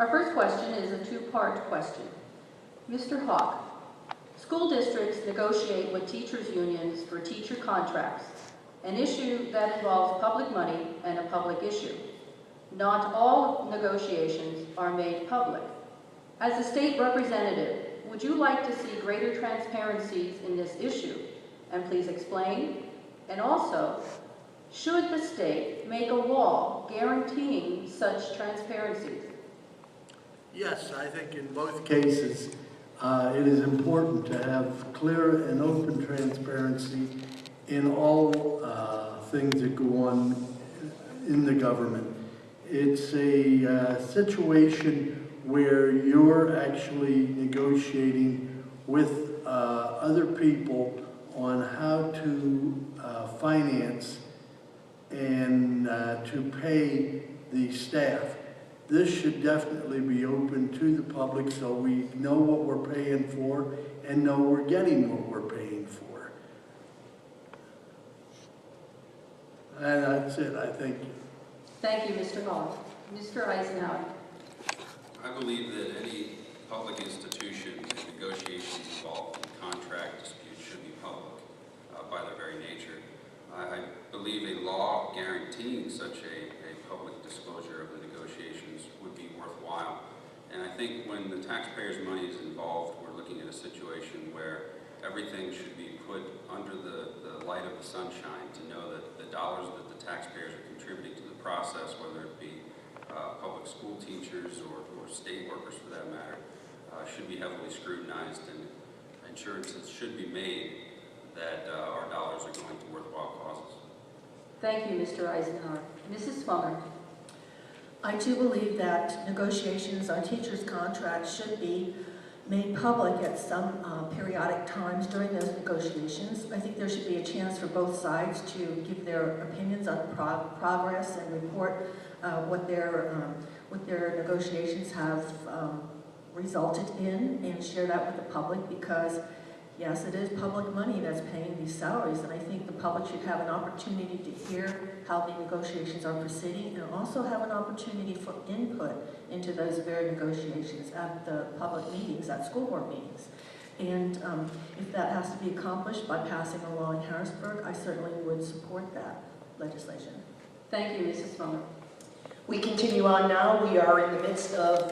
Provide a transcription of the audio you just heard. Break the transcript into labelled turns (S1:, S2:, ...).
S1: Our first question is a two-part question. Mr. Hawk, school districts negotiate with teachers' unions for teacher contracts, an issue that involves public money and a public issue. Not all negotiations are made public. As a state representative, would you like to see greater transparencies in this issue? And please explain. And also, should the state make a law guaranteeing such transparencies?
S2: Yes, I think in both cases, it is important to have clear and open transparency in all things that go on in the government. It's a situation where you're actually negotiating with other people on how to finance and to pay the staff. This should definitely be open to the public so we know what we're paying for and know we're getting what we're paying for. And that's it, I thank you.
S1: Thank you, Mr. Hall. Mr. Eisenhauer.
S3: I believe that any public institution and negotiations involved in contract disputes should be public by their very nature. I believe a law guaranteeing such a public disclosure of the negotiations would be worthwhile. And I think when the taxpayers' money is involved, we're looking at a situation where everything should be put under the light of the sunshine to know that the dollars that the taxpayers are contributing to the process, whether it be public school teachers or state workers for that matter, should be heavily scrutinized, and assurances should be made that our dollars are going to worthwhile causes.
S1: Thank you, Mr. Eisenhauer. Mrs. Swanger.
S4: I do believe that negotiations on teachers' contracts should be made public at some periodic times during those negotiations. I think there should be a chance for both sides to give their opinions on progress and report what their negotiations have resulted in, and share that with the public, because yes, it is public money that's paying these salaries, and I think the public should have an opportunity to hear how the negotiations are proceeding, and also have an opportunity for input into those very negotiations at the public meetings, at school board meetings. And if that has to be accomplished by passing a law in Harrisburg, I certainly would support that legislation.
S1: Thank you, Mrs. Swanger.
S5: We continue on now. We are in the midst of